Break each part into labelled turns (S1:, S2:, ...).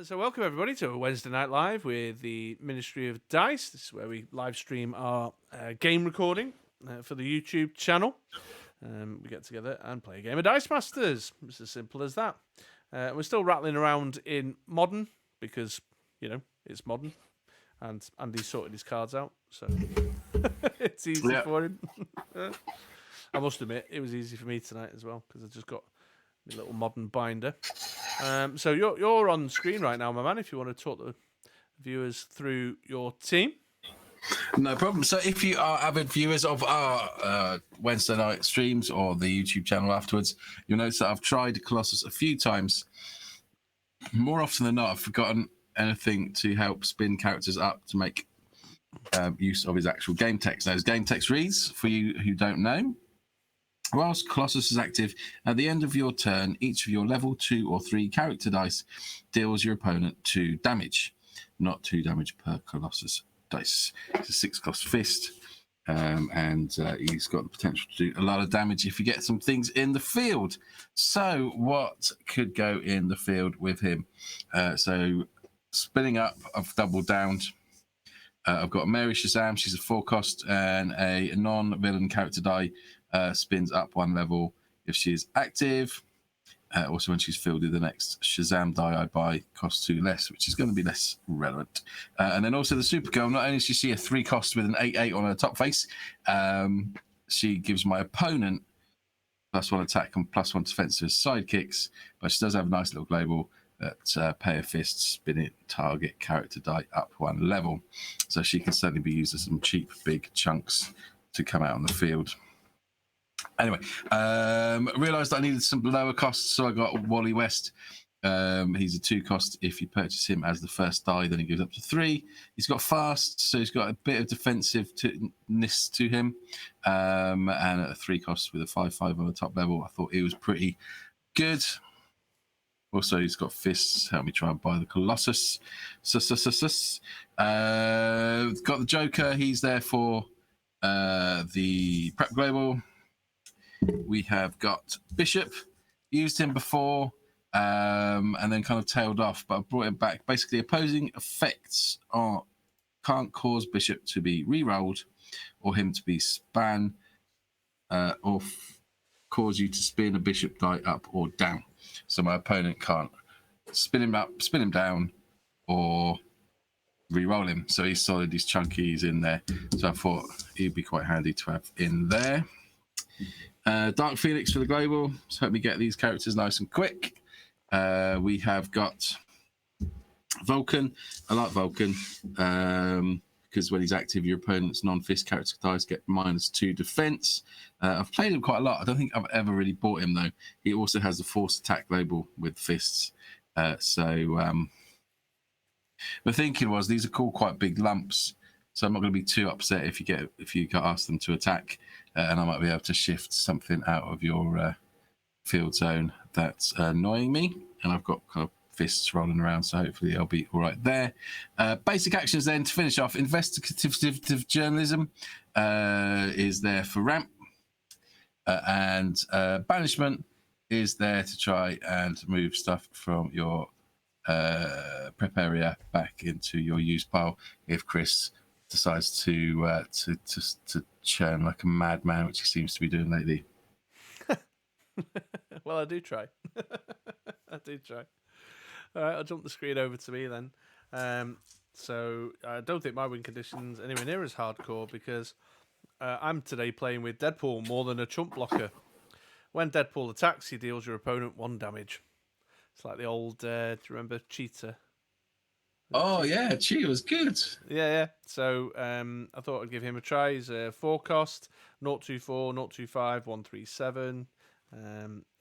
S1: So welcome everybody to a Wednesday Night Live with the Ministry of Dice. This is where we live stream our game recording for the YouTube channel. We get together and play a game of Dice Masters. It's as simple as that. We're still rattling around in Modern because, you know, it's Modern. And Andy's sorted his cards out, so it's easy for him. I must admit, it was easy for me tonight as well because I just got my little Modern binder. So you're on screen right now, my man, if you want to talk the viewers through your team.
S2: No problem. So if you are avid viewers of our Wednesday night streams or the YouTube channel afterwards, you'll notice that I've tried Colossus a few times. More often than not, I've forgotten anything to help spin characters up to make use of his actual game text. Now, his game text reads, for you who don't know, whilst Colossus is active, at the end of your turn, each of your level 2 or 3 character dice deals your opponent 2 damage. Not 2 damage per Colossus dice. It's a 6-cost fist, and he's got the potential to do a lot of damage if you get some things in the field. So what could go in the field with him? So spinning up, I've doubled down. I've got Mary Shazam, she's a 4-cost, and a non-villain character die spins up 1 level if she is active. Also, when she's fielded, the next Shazam die I buy costs 2 less, which is going to be less relevant. And then also the Supergirl, not only does she see a 3-cost with an 8/8 on her top face, she gives my opponent +1 attack and +1 defense as sidekicks, but she does have a nice little global that pay a fist, spin it, target character die up 1 level. So she can certainly be used as some cheap, big chunks to come out on the field. Anyway, realised I needed some lower costs, so I got Wally West. He's a 2-cost. If you purchase him as the first die, then he goes up to 3. He's got fast, so he's got a bit of defensiveness to him. And at a 3-cost with a 5/5 on the top level, I thought he was pretty good. Also, he's got fists. Help me try and buy the Colossus. Got the Joker. He's there for the Prep Global. We have got Bishop. Used him before and then kind of tailed off, but I brought him back. Basically, opposing effects can't cause Bishop to be re-rolled or him to be span or cause you to spin a Bishop die up or down. So my opponent can't spin him up, spin him down, or re-roll him. So he's solid, he's chunky, he's in there. So I thought he'd be quite handy to have in there. Dark Phoenix for the global. So help me get these characters nice and quick. We have got Vulcan. I like Vulcan because when he's active, your opponent's non-fist character dice get -2 defense. I've played him quite a lot. I don't think I've ever really bought him though. He also has the force attack label with fists. The thinking was these are called quite big lumps, so I'm not going to be too upset if you ask them to attack, and I might be able to shift something out of your field zone that's annoying me. And I've got kind of fists rolling around, so hopefully I'll be all right there. Basic actions then to finish off. Investigative journalism is there for ramp, and banishment is there to try and move stuff from your prep area back into your use pile if Chris decides to churn like a madman, which he seems to be doing lately.
S1: Well, I do try. I do try. All right, I'll jump the screen over to me then. So I don't think my win condition's anywhere near as hardcore because I'm today playing with Deadpool more than a chump blocker. When Deadpool attacks, he deals your opponent 1 damage. It's like the old, do you remember Cheetah?
S2: Oh, yeah, Cheetah was good.
S1: Yeah. So I thought I'd give him a try. He's a 4-cost, 024, 025, 137.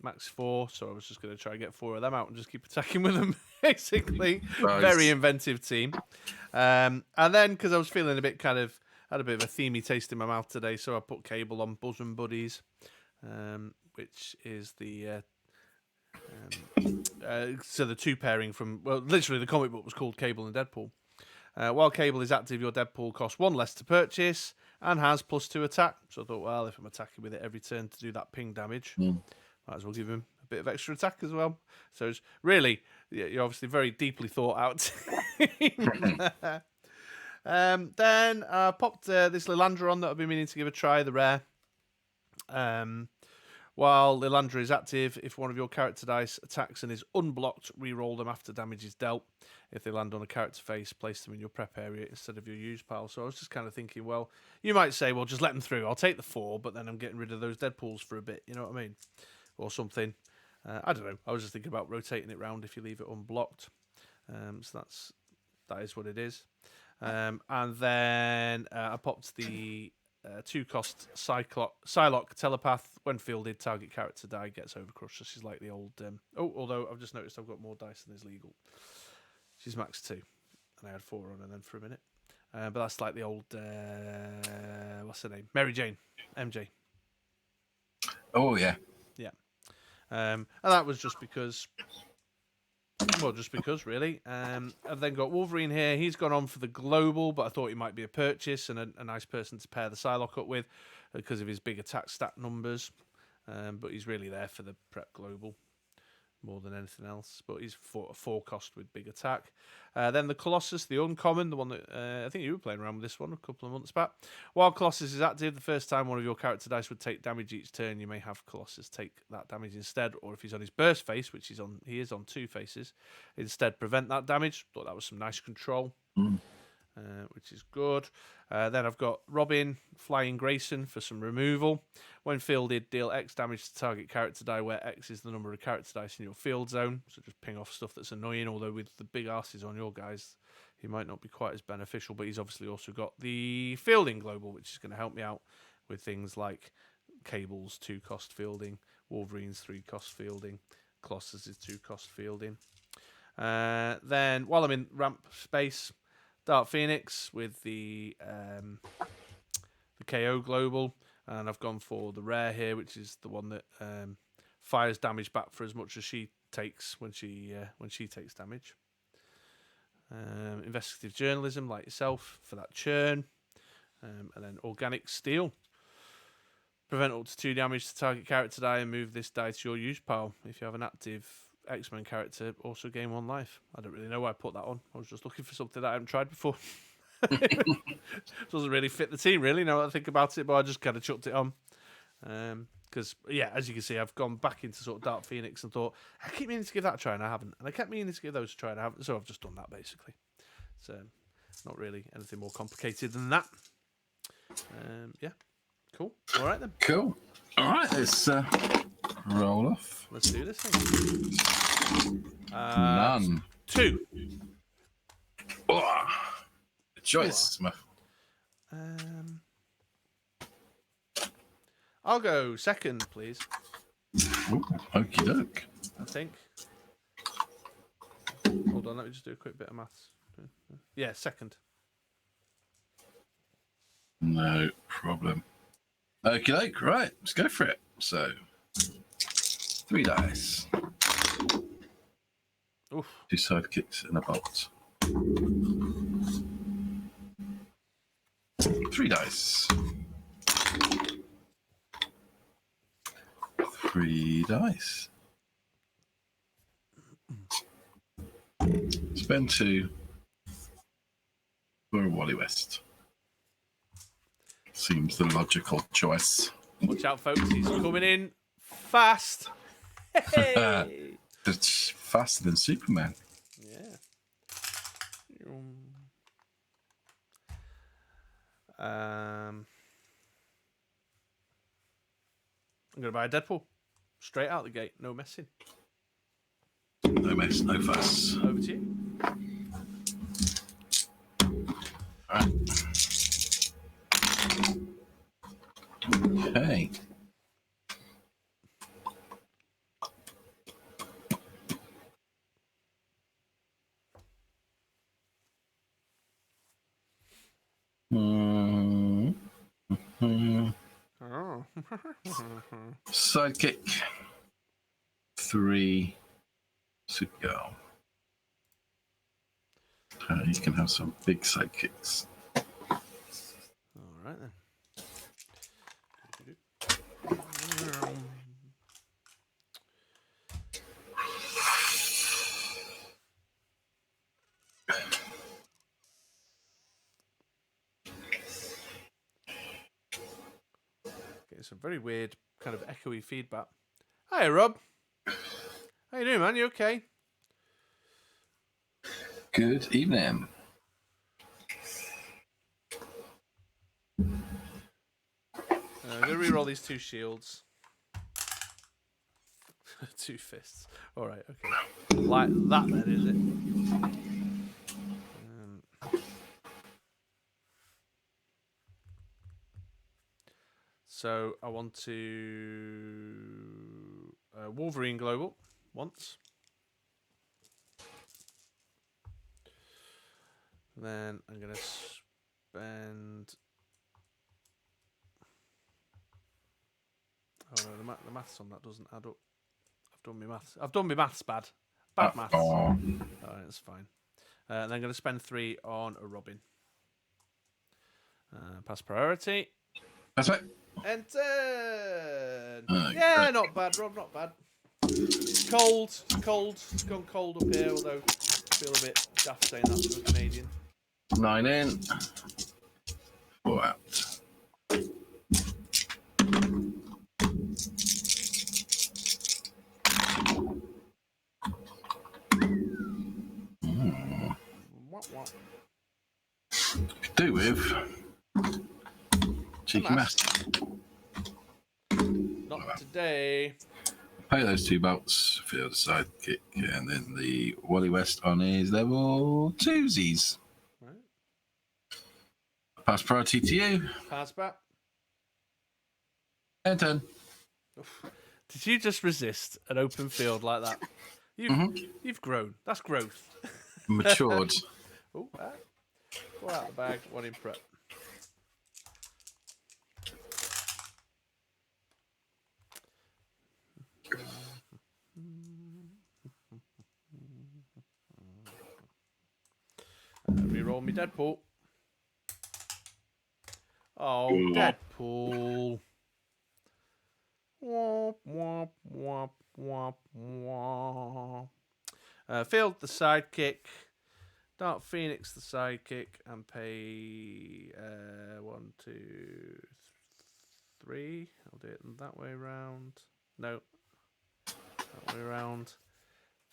S1: Max 4, so I was just going to try and get 4 of them out and just keep attacking with them, basically.
S2: Nice.
S1: Very inventive team. And then, because I was feeling a bit had a bit of a themey taste in my mouth today, so I put Cable on Bosom Buddies, which is the... so the 2 pairing from... Well, literally, the comic book was called Cable and Deadpool. While Cable is active, your Deadpool costs 1 less to purchase and has +2 attack. So I thought, well, if I'm attacking with it every turn to do that ping damage, might as well give him a bit of extra attack as well. So it's really, you're obviously very deeply thought out. Then I popped this Lilandra on that I've been meaning to give a try, the rare. While Lilandra is active, if one of your character dice attacks and is unblocked, re-roll them after damage is dealt. If they land on a character face, place them in your prep area instead of your use pile. So I was just kind of thinking, well, you might say, well, just let them through. I'll take the 4, but then I'm getting rid of those Deadpools for a bit. You know what I mean? Or something. I don't know. I was just thinking about rotating it round if you leave it unblocked. So that is what it is. And then I popped the 2-cost Psylocke Telepath. When fielded, target character die gets overcrushed. So she's like the old... although I've just noticed I've got more dice than is legal. She's max 2. And I had 4 on her then for a minute. But that's like the old... what's her name? Mary Jane. MJ.
S2: Oh, yeah.
S1: Yeah. And that was just because... Well, just because, really. I've then got Wolverine here. He's gone on for the global, but I thought he might be a purchase and a nice person to pair the Psylocke up with because of his big attack stat numbers. But he's really there for the prep global more than anything else. But he's 4 cost with big attack. Then the Colossus, the uncommon, the one that I think you were playing around with this one a couple of months back. While Colossus is active, the first time one of your character dice would take damage each turn, you may have Colossus take that damage instead, or if he's on his burst face, which he is on 2 faces, instead prevent that damage. Thought that was some nice control. Which is good. Then I've got Robin, Flying Grayson for some removal. When fielded, deal X damage to target character die, where X is the number of character dice in your field zone. So just ping off stuff that's annoying, although with the big asses on your guys, he might not be quite as beneficial, but he's obviously also got the fielding global, which is going to help me out with things like Cable's 2-cost fielding, Wolverine's 3-cost fielding, Colossus' 2-cost fielding. Then, while I'm in ramp space, Dark Phoenix with the KO global, and I've gone for the rare here, which is the one that fires damage back for as much as she takes when she takes damage. Investigative journalism, like yourself, for that churn, and then organic steel. Prevent up to 2 damage to target character die and move this die to your use pile. If you have an active X-Men character, also gain 1 life. I don't really know why I put that on. I was just looking for something that I haven't tried before. Doesn't really fit the team, really, now that I think about it, but I just kind of chucked it on. Because, as you can see, I've gone back into sort of Dark Phoenix and thought, I keep meaning to give that a try and I haven't. And I kept meaning to give those a try and I haven't. So I've just done that, basically. So, not really anything more complicated than that. Cool. All right, then.
S2: Cool. All right, let's roll off.
S1: Let's do this thing.
S2: None.
S1: 2.
S2: Oh, good choice, Smith.
S1: I'll go second, please.
S2: Okie doke.
S1: I think. Hold on, let me just do a quick bit of maths. Yeah, second.
S2: No problem. Okie doke. Right, let's go for it. So, 3 dice.
S1: Oof.
S2: 2 sidekicks and a bolt. 3 dice. 3 dice. Spend 2 for Wally West. Seems the logical choice.
S1: Watch out, folks. He's coming in fast. Hey!
S2: It's faster than Superman.
S1: Yeah. I'm going to buy a Deadpool. Straight out the gate. No messing.
S2: No mess, no fuss.
S1: Over to you.
S2: All right. Okay.
S1: Oh.
S2: Sidekick. 3 to go. You can have some big sidekicks.
S1: All right then. Getting some very weird kind of echoey feedback. Hi, Rob. How you doing, man? You okay?
S2: Good evening.
S1: I'm going to re-roll these 2 shields. 2 fists. All right, okay. Like that then, is it? So I want to Wolverine Global once. Then I'm going to spend... Oh no, the maths on that doesn't add up. I've done my maths bad. Bad maths. Alright, that's fine. And then I'm going to spend 3 on a Robin. Pass priority.
S2: That's right.
S1: Enter. Yeah, not bad, Rob, not bad. Cold. It's gone cold up here, although I feel a bit daft saying that to a Canadian.
S2: 9 in. 4 out. Do with cheeky mask.
S1: Not today.
S2: Pay those 2 bolts for the sidekick, and then the Wally West on his level 2s.
S1: Right.
S2: Pass priority to you.
S1: Pass back.
S2: And turn.
S1: Did you just resist an open field like that? You've grown. That's growth.
S2: Matured.
S1: Oh, go out the bag. 1 in prep. Reroll me Deadpool. Oh, Deadpool. Womp, womp, womp, womp, womp. Field the sidekick. Dark Phoenix the sidekick and pay 1, 2, 3. I'll do it that way around. No, that way around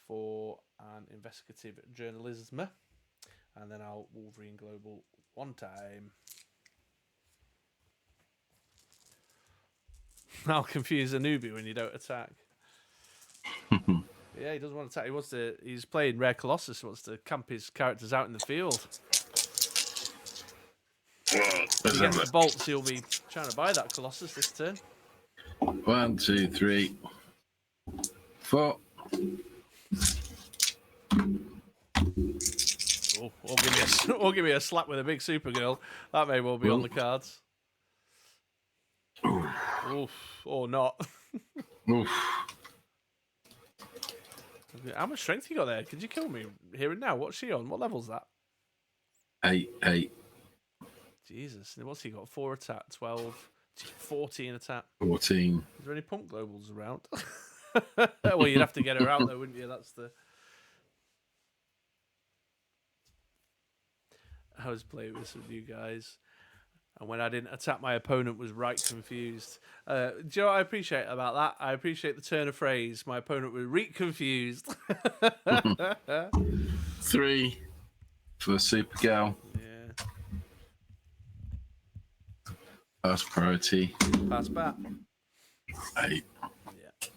S1: for an investigative journalism, and then I'll Wolverine Global 1 time. I'll confuse a newbie when you don't attack. Yeah, he doesn't want to attack. He wants to. He's playing Rare Colossus. He wants to camp his characters out in the field. If he gets the bolts, he'll be trying to buy that Colossus this turn.
S2: 1, 2, 3, 4.
S1: Oh, or give me a slap with a big Supergirl. That may well be on the cards. Oof, or not.
S2: Oof.
S1: How much strength you got there? Could you kill me here and now? What's she on? What level's that?
S2: 8.
S1: Jesus. What's he got? 4 attack, 12, 14 attack.
S2: 14.
S1: Is there any pump globals around? Well, you'd have to get her out though, wouldn't you? That's the... I was playing this with you guys, and when I didn't attack, my opponent was right confused. Do you know what I appreciate about that? I appreciate the turn of phrase. My opponent was right confused.
S2: 3 for Supergirl.
S1: Yeah.
S2: Pass priority.
S1: Pass back.
S2: 8.
S1: Yeah. So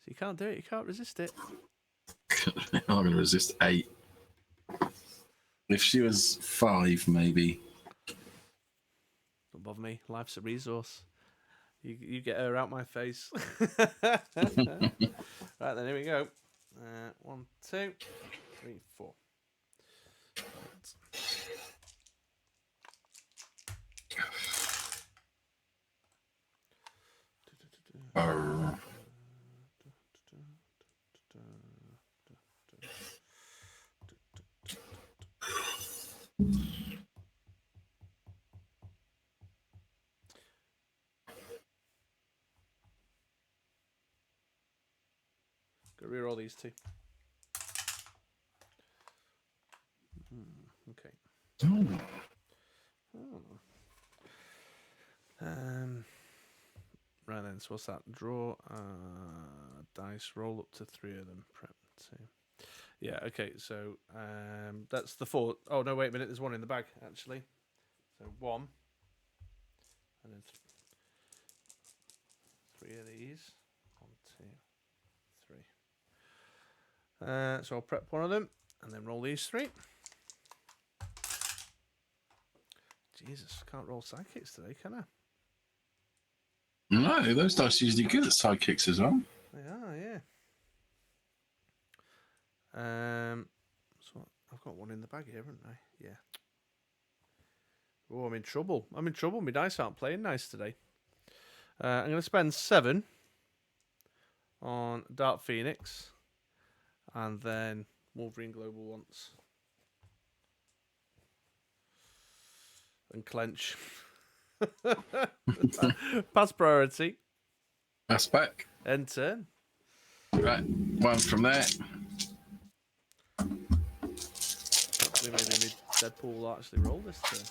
S1: you can't do it. You can't resist it.
S2: I'm going to resist 8. If she was 5, maybe.
S1: Don't bother me. Life's a resource. You get her out my face. Right then, here we go. 1, 2, 3, 4. Go reroll these 2. Okay. Right then, so what's that? Draw dice, roll up to 3 of them. Prep 2. Yeah, okay, so that's the 4. Oh, no, wait a minute, there's 1 in the bag, actually. So 1. And then 3 of these. 1, 2, 3. So I'll prep 1 of them, and then roll these 3. Jesus, can't roll sidekicks today, can I?
S2: No, those dice are usually good at sidekicks as well.
S1: They are, yeah. So I've got 1 in the bag here, haven't I? Yeah. Oh, I'm in trouble. My dice aren't playing nice today. I'm going to spend 7 on Dark Phoenix, and then Wolverine Global once, and clench. Pass priority.
S2: Pass back.
S1: End turn.
S2: Right, 1 from there.
S1: Hopefully maybe Deadpool will actually roll this turn.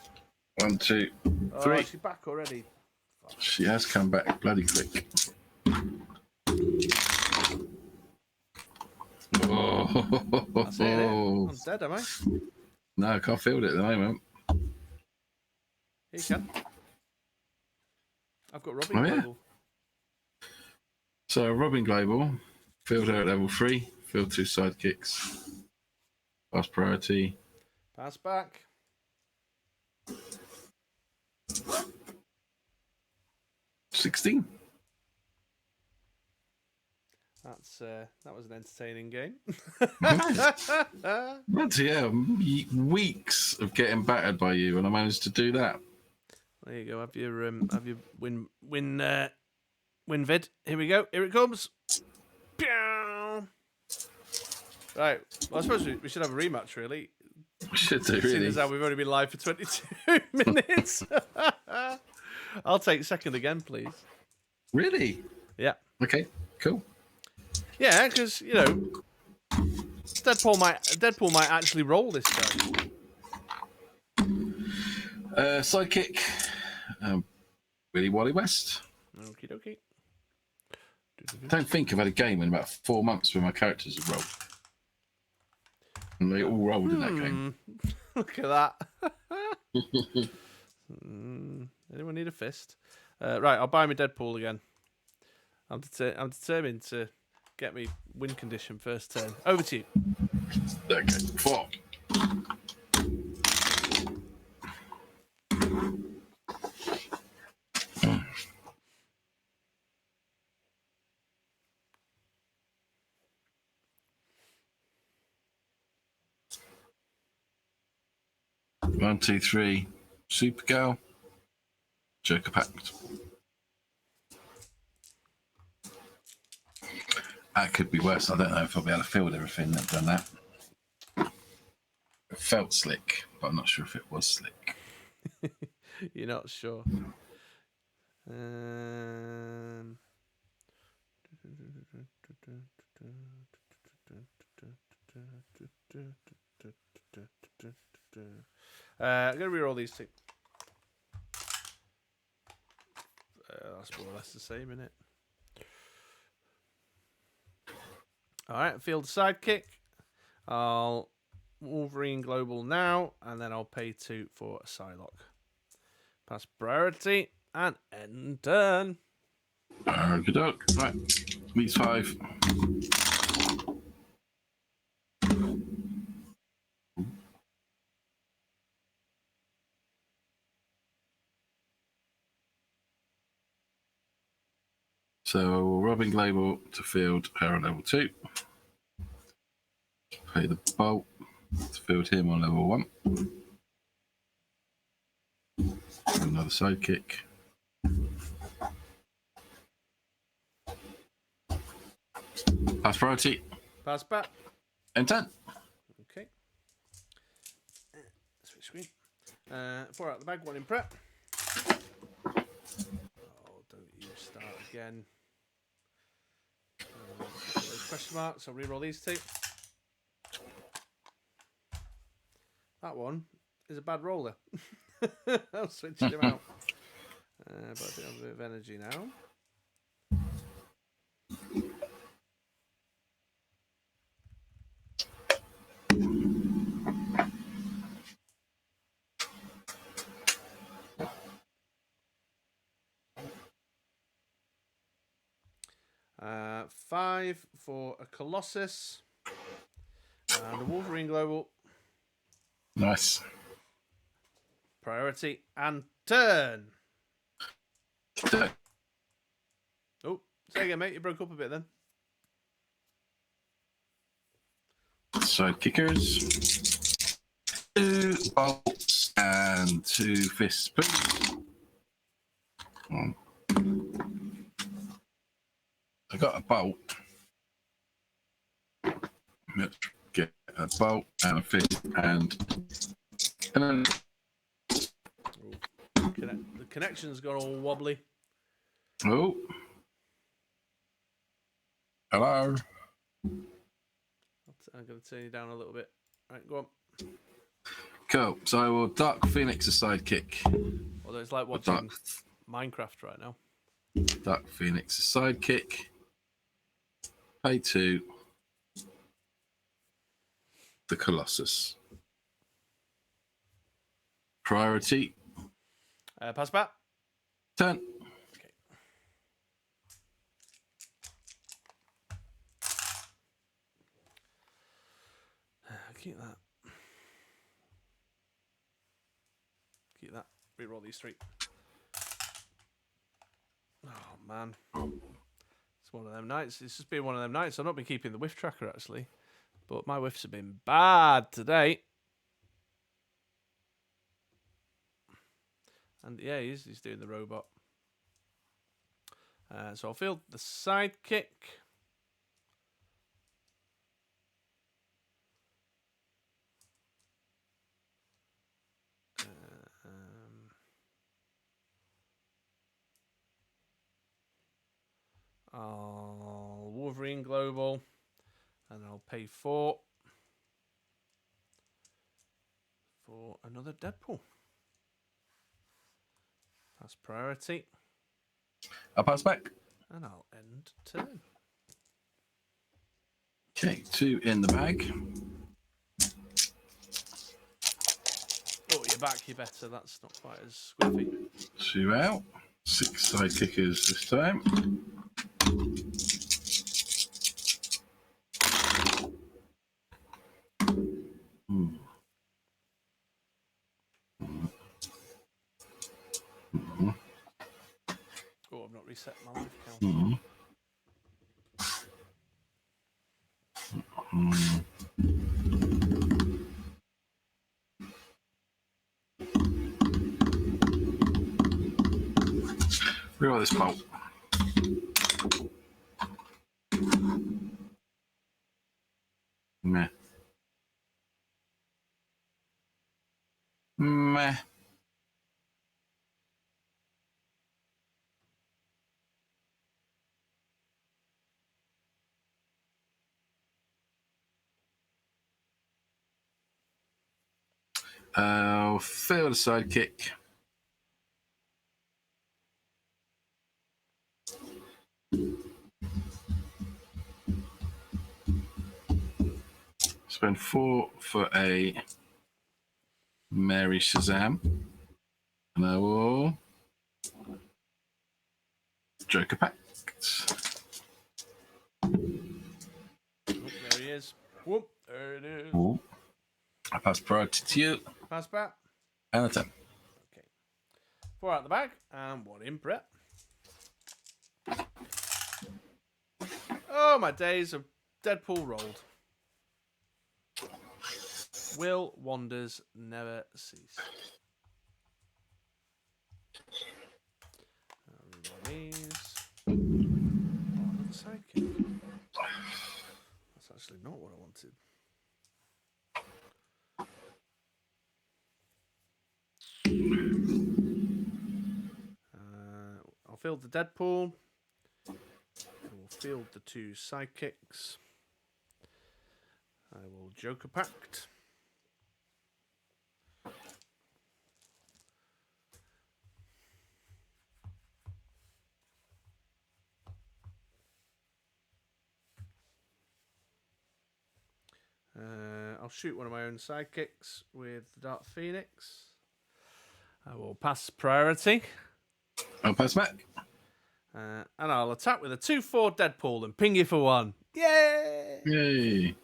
S2: 1, 2, 3.
S1: Oh, she's back already.
S2: She has come back bloody quick. Oh,
S1: That's it, I'm dead, am I?
S2: No, I can't field it at the moment.
S1: Here you can. I've got Robin
S2: Oh, yeah.
S1: Global.
S2: So, Robin Global, field her at level 3, field 2 sidekicks, pass priority.
S1: Pass back.
S2: $16.
S1: That was an entertaining game.
S2: Bloody hell, weeks of getting battered by you, and I managed to do that.
S1: There you go. Have your win vid. Here we go. Here it comes. Pew! Right. Well, I suppose we should have a rematch, really.
S2: We should do,
S1: Seeing
S2: really.
S1: as how we've only been live for 22 minutes. I'll take second again, please.
S2: Really?
S1: Yeah.
S2: Okay, cool.
S1: Yeah, because Deadpool might actually roll this time.
S2: Sidekick, Willy Wally West.
S1: Okie dokie.
S2: I don't think I've had a game in about 4 months where my characters have rolled. And they all rolled in that game.
S1: Look at that. Anyone need a fist? Right, I'll buy me Deadpool again. I'm determined to get me win condition first turn. Over to you.
S2: Okay, 4. One, 2, 3. Supergirl. Joker Pact. That could be worse. I don't know if I'll be able to field everything that done that. It felt slick, but I'm not sure if it was slick.
S1: You're not sure. I'm going to reroll these 2. That's more or less the same, isn't it? Alright, field sidekick. I'll Wolverine Global now, and then I'll pay 2 for a Psylocke. Pass priority, and end turn.
S2: Good dog. Right, these 5. So Robin Global to field her on level 2. Pay the bolt to field him on level 1. Another sidekick. Pass priority.
S1: Pass back.
S2: And 10.
S1: Okay. Switch screen. 4 out the bag, 1 in prep. Oh, don't you start again. Question marks. I'll reroll these 2. That one is a bad roller. I'm switching him out. But I think I have a bit of energy now. 5 for a Colossus. And a Wolverine Global.
S2: Nice.
S1: Priority and turn. Oh, say again, mate. You broke up a bit then.
S2: Side kickers. 2 bolts and 2 fists, please. I got a bolt. Let's get a bolt and a fist and then
S1: The connection's got all wobbly.
S2: oh. Hello.
S1: I'm going to turn you down a little bit. Right, go on.
S2: Cool. So I will Dark Phoenix a sidekick.
S1: Although it's like watching Minecraft right now.
S2: Dark Phoenix a sidekick. Pay 2. The Colossus. Priority.
S1: Pass back.
S2: Turn.
S1: Okay. Keep that. Keep that. Reroll these 3. Oh, man. It's one of them nights. It's just been one of them nights. I've not been keeping the whiff tracker, actually. But my whiffs have been bad today. And yeah, he's doing the robot. So I'll field the sidekick. I'll Wolverine Global. And I'll pay 4 for another Deadpool. That's priority.
S2: I'll pass back.
S1: And I'll end turn.
S2: Okay, 2 in the bag.
S1: Oh, you're back, you better. That's not quite as squiffy.
S2: 2 out. 6 side kickers this time.
S1: Oh, I've not reset my life count.
S2: Reroll this bolt. Meh. Meh. I'll fail the sidekick. Spend 4 for a Mary Shazam. And I will Joker Pact.
S1: Oh, there he is. Whoop, there it is.
S2: Ooh. I pass priority to you.
S1: Pass back.
S2: And a 10.
S1: Okay. 4 out the bag and 1 in prep. Oh, my days of Deadpool rolled. Will wonders never cease. These. Oh, another sidekick. That's actually not what I wanted. I'll field the Deadpool. We'll field the 2 sidekicks. I will Joker Pact. I'll shoot one of my own sidekicks with the Dark Phoenix. I will pass priority.
S2: I'll pass back.
S1: And I'll attack with a 2/4 Deadpool and ping you for 1. Yay!
S2: Yay.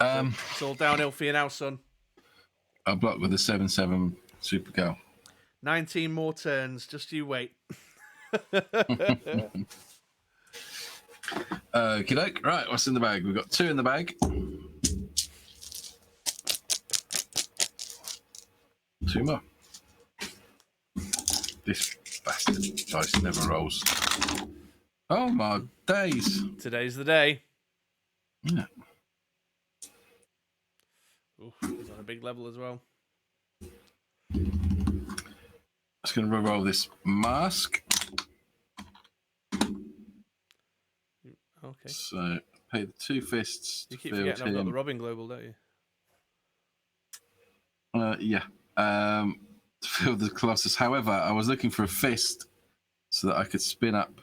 S1: It's all downhill for you now, son.
S2: I'll block with a 7/7 Super Girl.
S1: 19 more turns. Just you wait.
S2: Okie doke. Right, what's in the bag? We've got 2 in the bag. 2 more. This bastard dice never rolls. Oh my days.
S1: Today's the day.
S2: Yeah.
S1: Oof, he's on a big level as well.
S2: Just going to roll this mask.
S1: Okay.
S2: So pay the 2 fists.
S1: You
S2: To
S1: keep
S2: field
S1: forgetting I've got the
S2: him.
S1: Robin Global, don't you?
S2: Yeah. To field the Colossus. However, I was looking for a fist so that I could spin up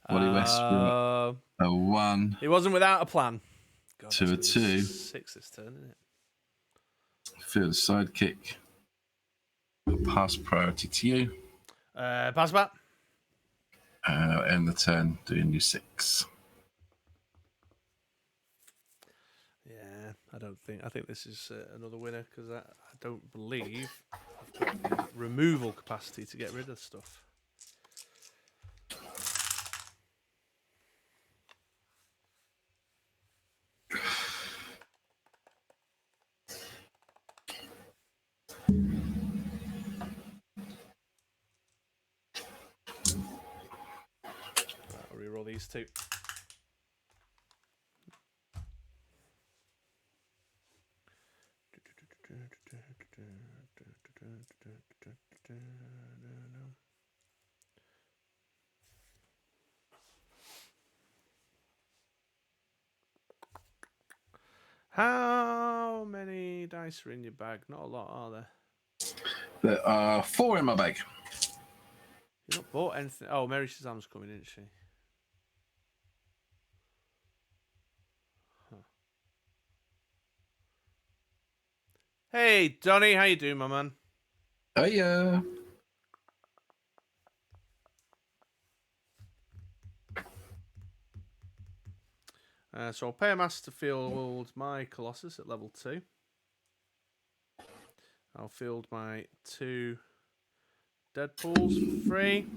S2: Wally Westbrook. A 1.
S1: He wasn't without a plan. God,
S2: To a
S1: that's gonna be
S2: 2.
S1: 6 this turn, isn't it?
S2: Field a sidekick. Pass priority to you.
S1: Pass back.
S2: End the turn doing you 6.
S1: Yeah, I think this is another winner because I don't believe I've got the removal capacity to get rid of stuff. Right, I'll reroll these 2. How many dice are in your bag? Not a lot, are there?
S2: There are 4 in my bag.
S1: You've not bought anything. Oh, Mary Shazam's coming, isn't she? Huh. Hey, Donny, how you doing, my man?
S2: Oh yeah.
S1: So I'll pay a master to field my Colossus at level 2. I'll field my 2 Deadpools for free.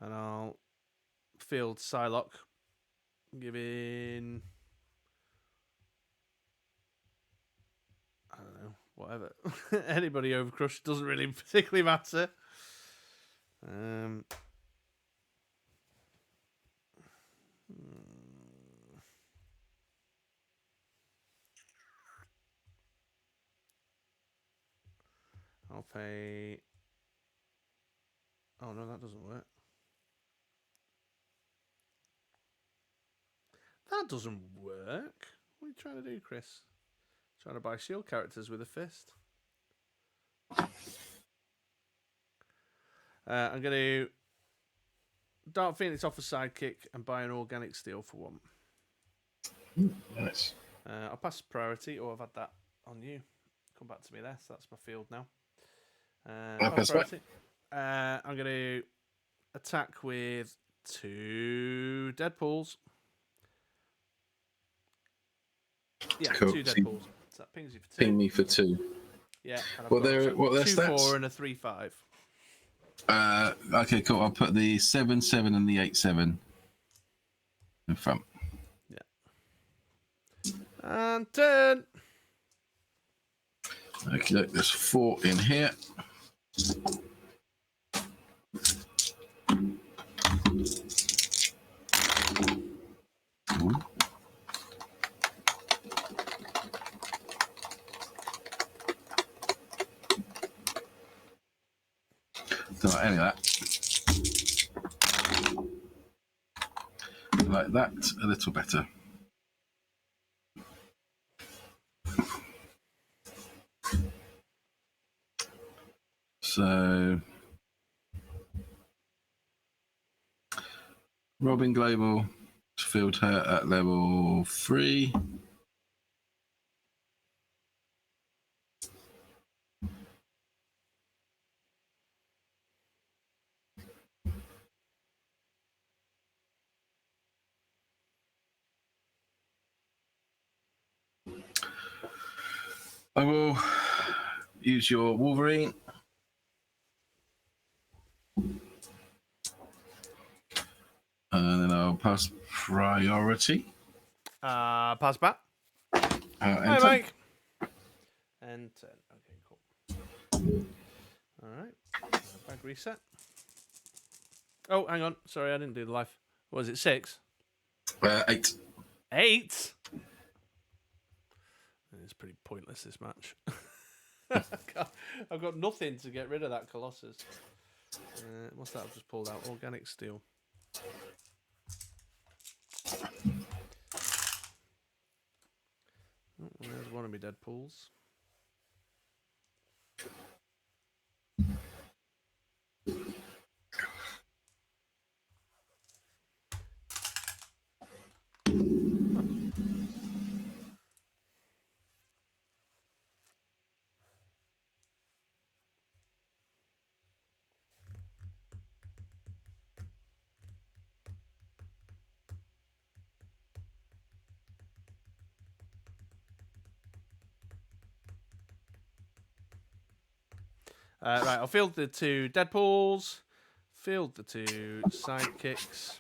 S1: And I'll field Psylocke, giving... I don't know, whatever. Anybody over Crush doesn't really particularly matter. I'll pay... Oh, no, that doesn't work. That doesn't work. What are you trying to do, Chris? Trying to buy shield characters with a fist. I'm going to Dark Phoenix off a sidekick and buy an organic steel for 1.
S2: Nice.
S1: I'll pass priority, or I've had that on you. Come back to me there. So that's my field now. Pass priority. I'm going to attack with 2 Deadpools. Yeah,
S2: Cool.
S1: 2 Deadpools. So that pings you for 2.
S2: Ping me for 2.
S1: Yeah. And I've
S2: What
S1: got
S2: their
S1: 2,
S2: stats?
S1: 4 and a 3/5.
S2: Okay, cool. I'll put the 7/7 and the 8/7 in front.
S1: Yeah. And turn.
S2: Okay, look, there's 4 in here. Ooh. Don't like any of that. Like that a little better. So Robin Global filled her at level 3. I will use your Wolverine. And then I'll pass priority.
S1: Pass back. Hi,
S2: Enter.
S1: Mike. Enter. Okay, cool. All right. Bag reset. Oh, hang on. Sorry, I didn't do the life. What was it, 6?
S2: 8.
S1: 8? It's pretty pointless, this match. I've got nothing to get rid of that Colossus. What's that I've just pulled out? Organic steel. Oh, there's one of my Deadpools. Right, I'll field the 2 Deadpools. Field the 2 sidekicks.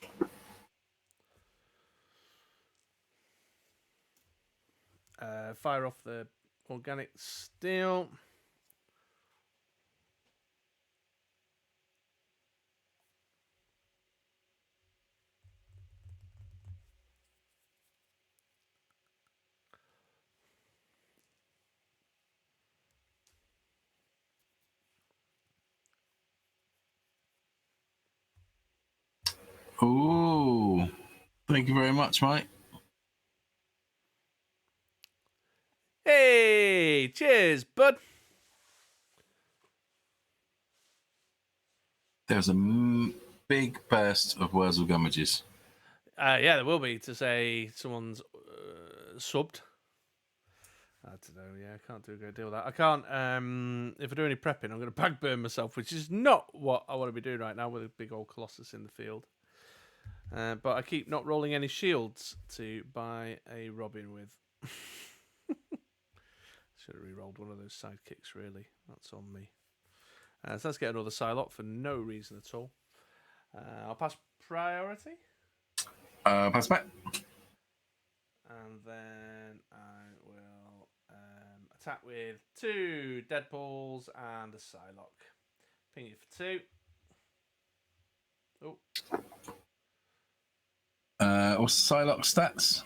S1: Fire off the organic steel.
S2: Oh, thank you very much, mate.
S1: Hey, cheers, bud.
S2: There's a big burst of Wurzel Gummages.
S1: Yeah, there will be to say someone's subbed. I don't know. Yeah, I can't do a great deal with that. I can't. If I do any prepping, I'm going to bag burn myself, which is not what I want to be doing right now with a big old Colossus in the field. But I keep not rolling any shields to buy a Robin with. Should have re-rolled one of those sidekicks, really. That's on me. So let's get another Psylocke for no reason at all. I'll pass priority.
S2: Pass back.
S1: And then I will attack with 2 Deadpools and a Psylocke. Ping it for 2. Oh.
S2: What's the Psylocke stats?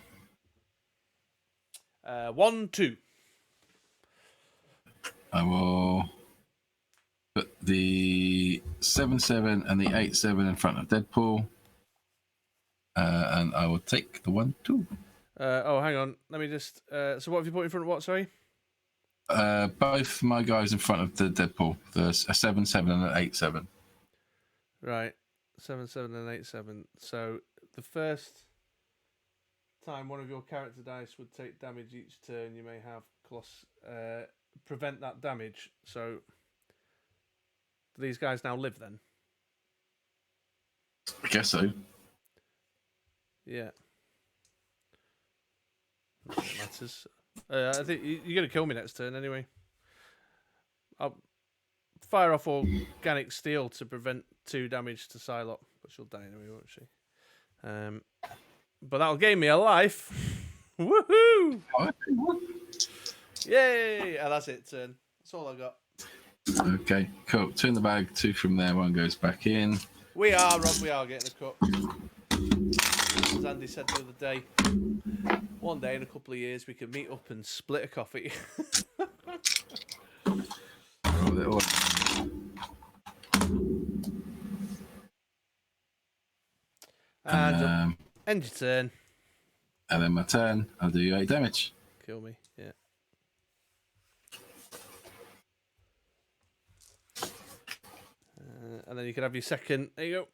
S1: 1, 2.
S2: I will put the 7/7 and the 8/7 in front of Deadpool. And I will take the 1, 2.
S1: Oh, hang on. Let me just. So, what have you put in front of what? Sorry.
S2: Both my guys in front of the Deadpool. There's a 7/7 and an 8/7.
S1: Right. 7/7 and 8/7. So the first time one of your character dice would take damage each turn, you may have prevent that damage. So do these guys now live then?
S2: I guess so.
S1: Yeah. Not that it matters. I think you're going to kill me next turn anyway. I'll fire off organic steel to prevent 2 damage to Psylocke, but she'll die anyway, won't she? But that'll gain me a life. Woohoo! Yay! And that's it, turn. That's all I got.
S2: Okay, cool. 2 in the bag, 2 from there, 1 goes back in.
S1: We are, Rob, we are getting a cut. As Andy said the other day, one day in a couple of years we can meet up and split a coffee. And end your turn.
S2: And then my turn, I'll do 8 damage.
S1: Kill me, yeah. And then you can have your second. There you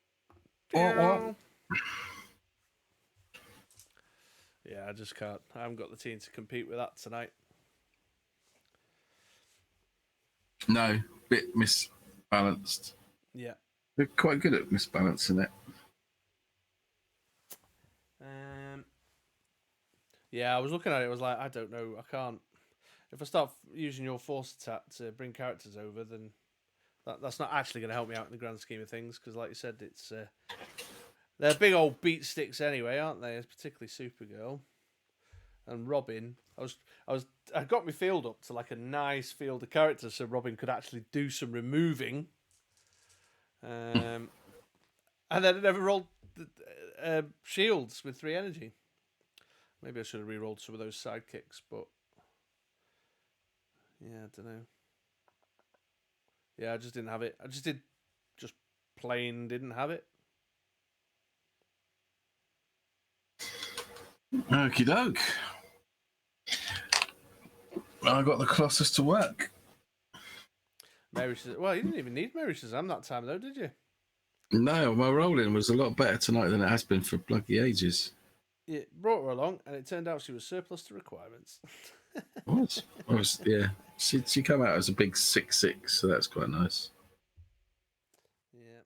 S1: go. Yeah, I just can't. I haven't got the team to compete with that tonight.
S2: No, bit misbalanced.
S1: Yeah.
S2: They're quite good at misbalancing it.
S1: Yeah, I was looking at it. I was like, I don't know. I can't. if I start using your force attack to bring characters over, then that's not actually going to help me out in the grand scheme of things. Because, like you said, it's they're big old beat sticks anyway, aren't they? Particularly Supergirl and Robin. I got my field up to like a nice field of characters, so Robin could actually do some removing. And then I never rolled shields with 3 energy. Maybe I should have re-rolled some of those sidekicks, but yeah, I don't know. Yeah, I just didn't have it. I just plain didn't have it.
S2: Okie doke. I got the Colossus to work.
S1: Mary Shazam. Well, you didn't even need Mary Shazam that time, though, did you?
S2: No, my rolling was a lot better tonight than it has been for bloody ages.
S1: It brought her along, and it turned out she was surplus to requirements.
S2: What? Yeah. She came out as a big 6/6, so that's quite nice.
S1: Yeah.